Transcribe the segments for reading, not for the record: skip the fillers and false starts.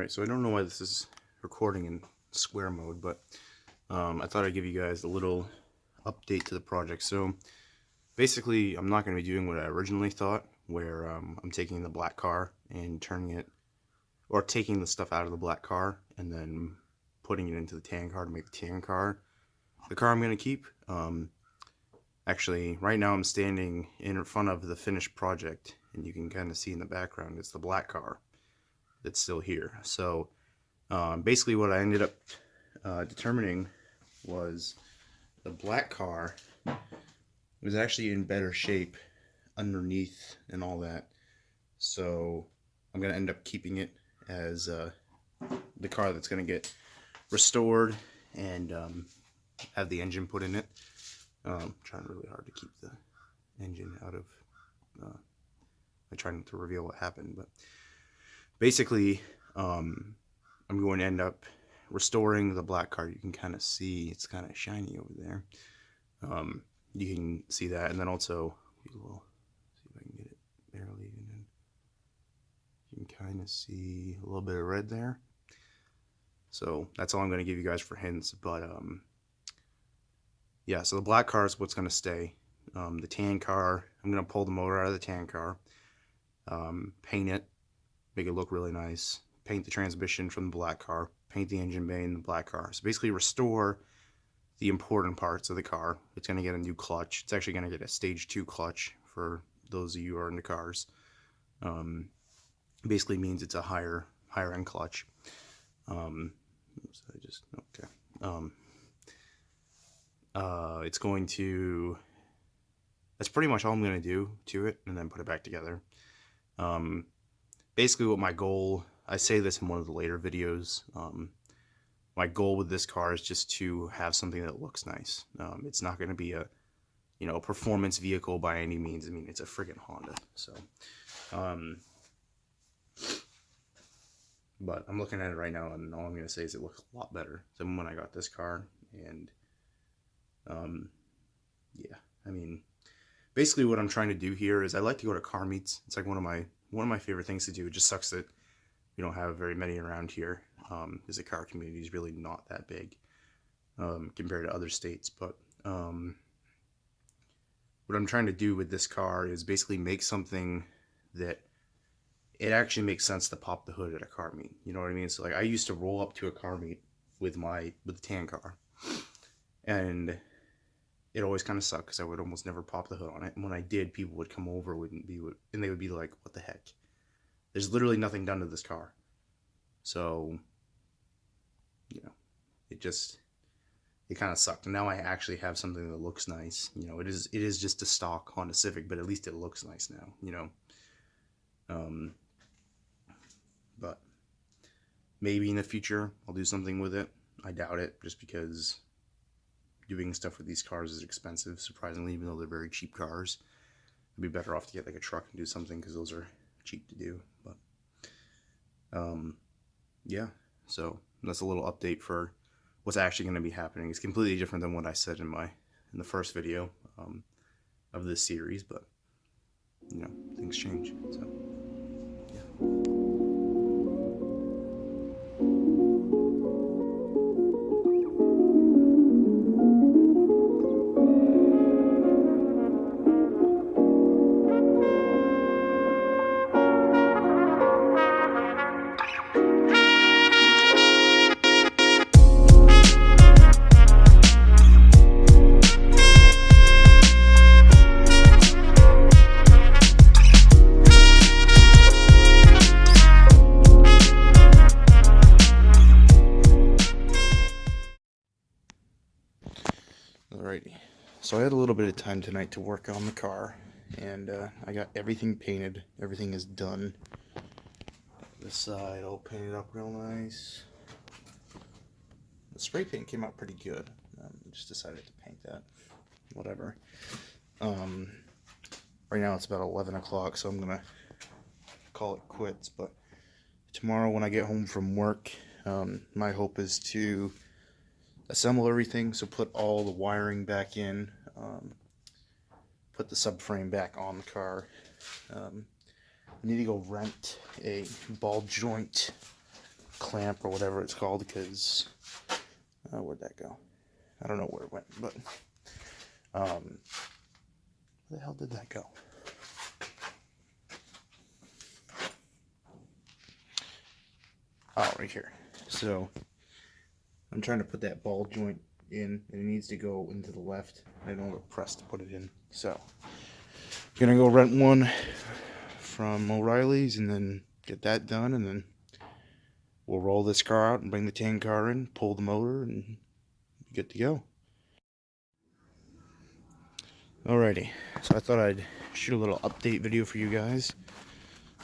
Alright, so I don't know why this is recording in square mode, but I thought I'd give you guys a little update to the project. So basically, I'm not going to be doing what I originally thought, where I'm taking the black car and turning it, or taking the stuff out of the black car and then putting it into the tan car to make the tan car the car I'm going to keep. Actually, right now I'm standing in front of the finished project, and you can kind of see in the background, it's the black car that's still here. So basically what I ended up determining was the black car was actually in better shape underneath and all that. So I'm going to end up keeping it as the car that's going to get restored and have the engine put in it. I'm trying really hard to keep the engine out of... I try not to reveal what happened, but basically I'm going to end up restoring the black car. You can kind of see it's kind of shiny over there. You can see that, and then also we'll see if I can get it barely even in. You can kind of see a little bit of red there. So that's all I'm going to give you guys for hints, but yeah, so the black car is what's going to stay. The tan car, I'm going to pull the motor out of the tan car, paint it, make it look really nice, paint the transmission from the black car, paint the engine bay in the black car. So basically restore the important parts of the car. It's going to get a new clutch. It's actually going to get a stage 2 clutch for those of you who are into cars. Basically means it's a higher end clutch. It's going to, that's pretty much all I'm going to do to it, and then put it back together. Basically what my goal, I say this in one of the later videos, my goal with this car is just to have something that looks nice. It's not going to be a, a performance vehicle by any means. I mean, it's a friggin' Honda, so, but I'm looking at it right now, and all I'm going to say is it looks a lot better than when I got this car. And yeah, I mean, basically what I'm trying to do here is I like to go to car meets. It's like one of my favorite things to do. It just sucks that we don't have very many around here. As a car community is really not that big compared to other states. But what I'm trying to do with this car is basically make something that it actually makes sense to pop the hood at a car meet. You know what I mean? So like I used to roll up to a car meet with the tan car, and it always kind of sucked because I would almost never pop the hood on it. And when I did, people would come over and they would be like, "What the heck? There's literally nothing done to this car." So, it kind of sucked. And now I actually have something that looks nice. It is just a stock Honda Civic, but at least it looks nice now. But maybe in the future I'll do something with it. I doubt it, just because doing stuff with these cars is expensive, surprisingly, even though they're very cheap cars. I'd be better off to get like a truck and do something, because those are cheap to do. But yeah, so that's a little update for what's actually going to be happening. It's completely different than what I said in the first video of this series, but things change. So yeah. Alrighty, so I had a little bit of time tonight to work on the car, and I got everything painted. Everything is done. This side all painted up real nice. The spray paint came out pretty good. Just decided to paint that. Whatever. Right now it's about 11 o'clock, so I'm gonna call it quits. But tomorrow when I get home from work, my hope is to assemble everything, so put all the wiring back in, put the subframe back on the car. I need to go rent a ball joint clamp or whatever it's called, because where'd that go? I don't know where it went, but where the hell did that go? Oh, right here. So I'm trying to put that ball joint in, and it needs to go into the left. I don't have a press to put it in, so gonna go rent one from O'Reilly's and then get that done, and then we'll roll this car out and bring the tan car in, pull the motor, and be good to go. Alrighty, so I thought I'd shoot a little update video for you guys.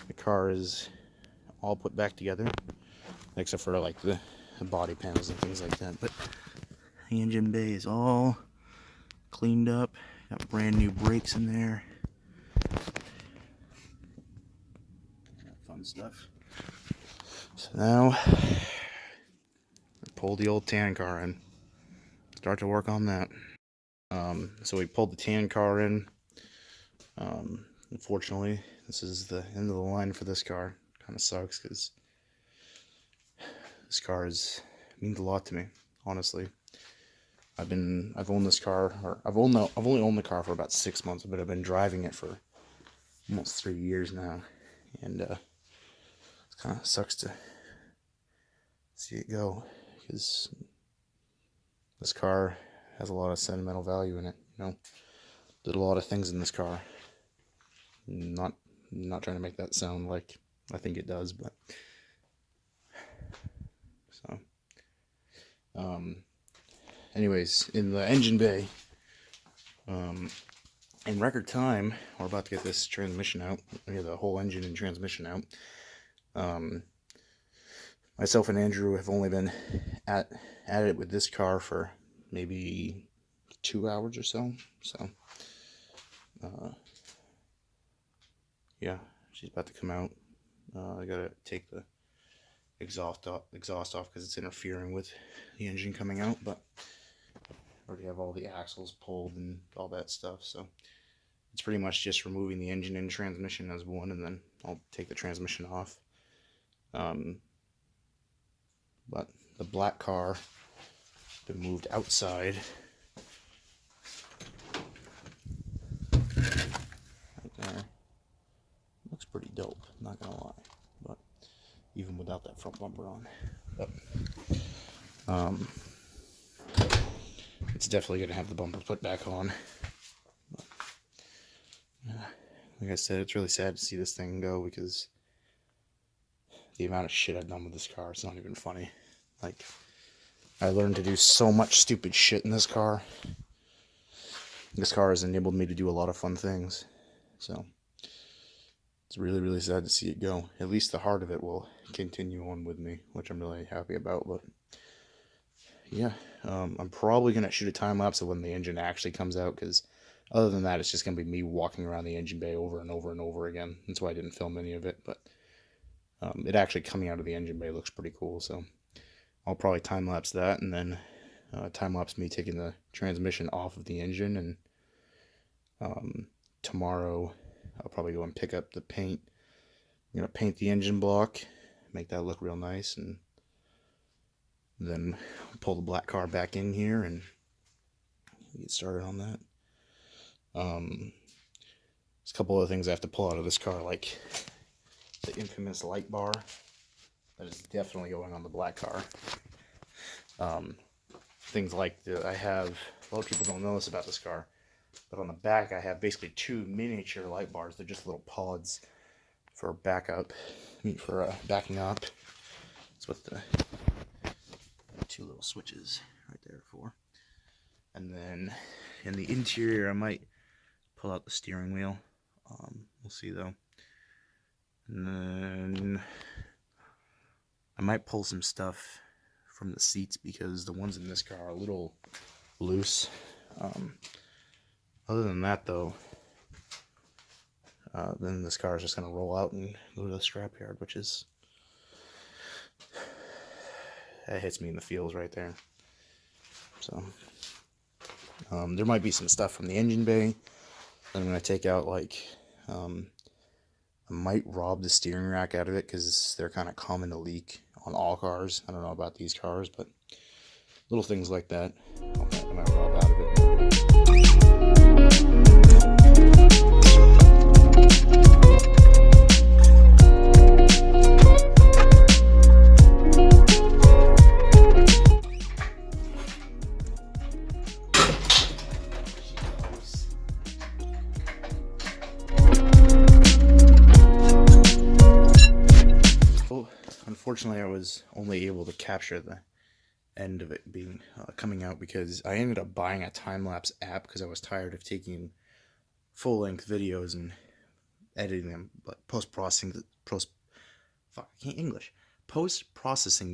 The car is all put back together, except for like the body panels and things like that, but the engine bay is all cleaned up. Got brand new brakes in there. Fun stuff. So now, pull the old tan car in. Start to work on that. So we pulled the tan car in. Unfortunately, this is the end of the line for this car. Kind of sucks because this car means a lot to me, honestly. I've owned this car, or I've only owned the car for about 6 months, but I've been driving it for almost 3 years now, and it kind of sucks to see it go, because this car has a lot of sentimental value in it. You know, did a lot of things in this car. Not trying to make that sound like I think it does, but so. Anyways, in the engine bay, in record time, we're about to get this transmission out. We have the whole engine and transmission out. Myself and Andrew have only been at it with this car for maybe 2 hours or so. So, yeah, she's about to come out. I gotta take the exhaust off because it's interfering with the engine coming out, but I already have all the axles pulled and all that stuff, so it's pretty much just removing the engine and transmission as one, and then I'll take the transmission off. But the black car been moved outside. Right there. Looks pretty dope, not gonna lie. But even without that front bumper on. But it's definitely gonna have the bumper put back on. But, like I said, it's really sad to see this thing go, because the amount of shit I've done with this car, it's not even funny. Like, I learned to do so much stupid shit in this car. This car has enabled me to do a lot of fun things. So, it's really, really sad to see it go. At least the heart of it will continue on with me, which I'm really happy about. But, yeah, I'm probably going to shoot a time lapse of when the engine actually comes out, because other than that, it's just going to be me walking around the engine bay over and over and over again. That's why I didn't film any of it. But it actually coming out of the engine bay looks pretty cool, so I'll probably time lapse that, and then time lapse me taking the transmission off of the engine, and tomorrow I'll probably go and pick up the paint. I'm going to paint the engine block, make that look real nice, and then pull the black car back in here and get started on that. There's a couple of things I have to pull out of this car, like the infamous light bar. That is definitely going on the black car. Things like I have, a lot of people don't know this about this car, but on the back I have basically 2 miniature light bars. They're just little pods for backup, for backing up. That's what the 2 little switches right there for. And then in the interior, I might pull out the steering wheel. We'll see though. And then I might pull some stuff from the seats, because the ones in this car are a little loose. Other than that though, then this car is just going to roll out and go to the scrapyard, which is, that hits me in the feels right there. So there might be some stuff from the engine bay that I'm going to take out, like I might rob the steering rack out of it because they're kind of common to leak on all cars. I don't know about these cars, but little things like that I might rob out of it. Unfortunately, I was only able to capture the end of it being coming out because I ended up buying a time-lapse app because I was tired of taking full-length videos and editing them, but post-processing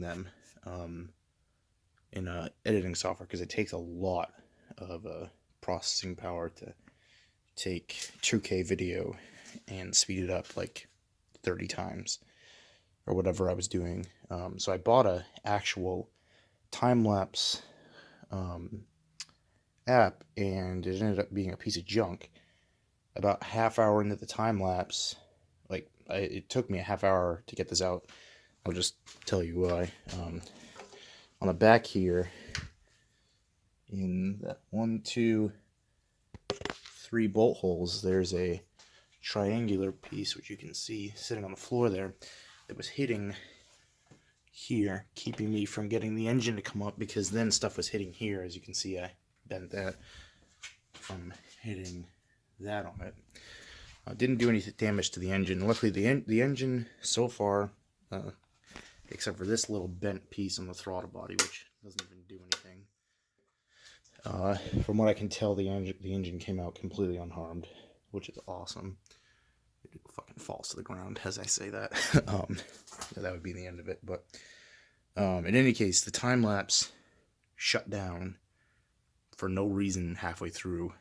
them in editing software because it takes a lot of processing power to take 2K video and speed it up like 30 times or whatever I was doing. So I bought a actual time-lapse app, and it ended up being a piece of junk. About half hour into the time-lapse, it took me a half hour to get this out. I'll just tell you why. On the back here, in that 1, 2, 3 bolt holes, there's a triangular piece, which you can see sitting on the floor there, that was hitting here, keeping me from getting the engine to come up, because then stuff was hitting here. As you can see, I bent that from hitting that on it. Didn't do any damage to the engine. Luckily, the engine so far, except for this little bent piece on the throttle body, which doesn't even do anything. From what I can tell, the engine came out completely unharmed, which is awesome. It fucking falls to the ground as I say that. That would be the end of it. But in any case, the time lapse shut down for no reason halfway through,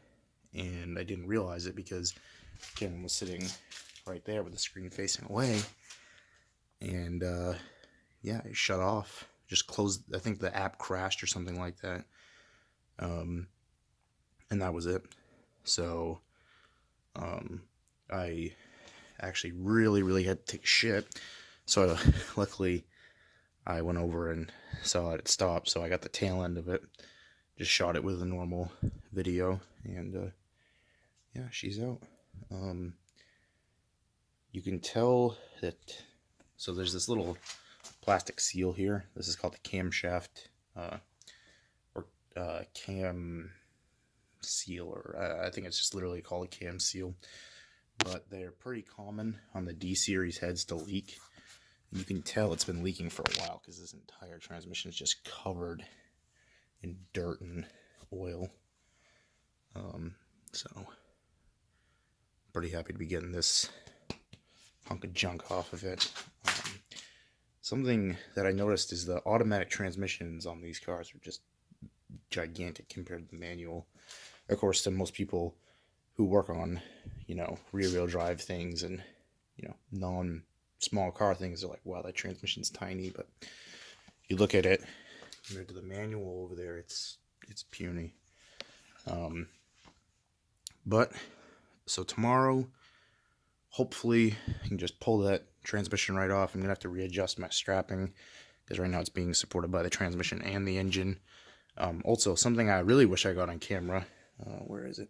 and I didn't realize it because Cameron was sitting right there with the screen facing away, and yeah, it shut off. Just closed. I think the app crashed or something like that, and that was it. So I actually really had to take a shit. So luckily I went over and saw it stop, so I got the tail end of it. Just shot it with a normal video, and yeah, she's out. You can tell that, so there's this little plastic seal here. This is called the camshaft or cam seal, or I think it's just literally called a cam seal. But they're pretty common on the D series heads to leak. You can tell it's been leaking for a while because this entire transmission is just covered in dirt and oil. So pretty happy to be getting this hunk of junk off of it. Something that I noticed is the automatic transmissions on these cars are just gigantic compared to the manual. Of course, to most people who work on, rear wheel drive things and, non-small car things, are like, wow, that transmission's tiny. But you look at it compared to the manual over there, it's puny. But so tomorrow, hopefully I can just pull that transmission right off. I'm gonna have to readjust my strapping because right now it's being supported by the transmission and the engine. Also, something I really wish I got on camera, where is it?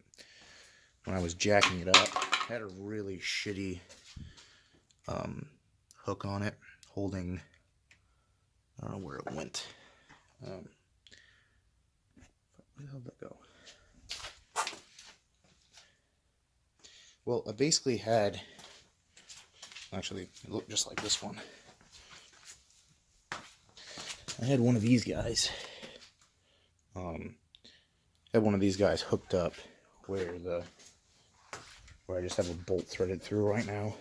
When I was jacking it up, I had a really shitty hook on it, holding, I don't know where it went. Where the hell did that go? Well, I basically had, actually, it looked just like this one. I had one of these guys. Had one of these guys hooked up where I just have a bolt threaded through right now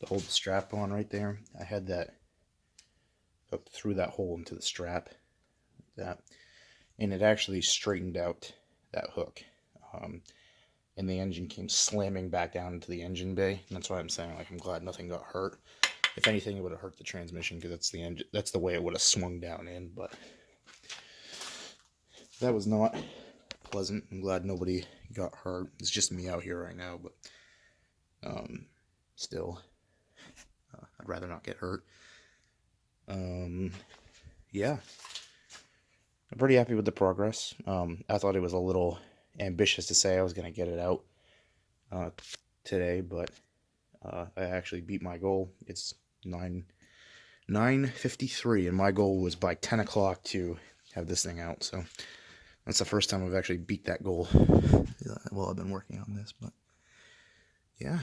to hold the strap on right there. I had that hooked through that hole into the strap, like that, and it actually straightened out that hook. And the engine came slamming back down into the engine bay. And that's why I'm saying, like, I'm glad nothing got hurt. If anything, it would have hurt the transmission because that's the engine. That's the way it would have swung down in. But that was not pleasant. I'm glad nobody got hurt. It's just me out here right now. But still. I'd rather not get hurt. Yeah. I'm pretty happy with the progress. I thought it was a little ambitious to say I was going to get it out today, but I actually beat my goal. It's 9:53, and my goal was by 10 o'clock to have this thing out, so that's the first time I've actually beat that goal. Well, I've been working on this, but yeah.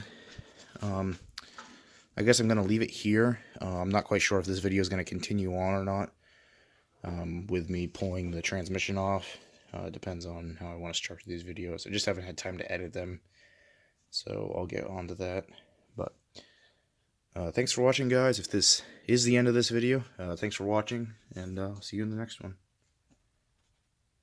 I guess I'm going to leave it here. I'm not quite sure if this video is going to continue on or not, with me pulling the transmission off. It depends on how I want to structure these videos. I just haven't had time to edit them, so I'll get on to that. But thanks for watching, guys. If this is the end of this video, thanks for watching, and I'll see you in the next one.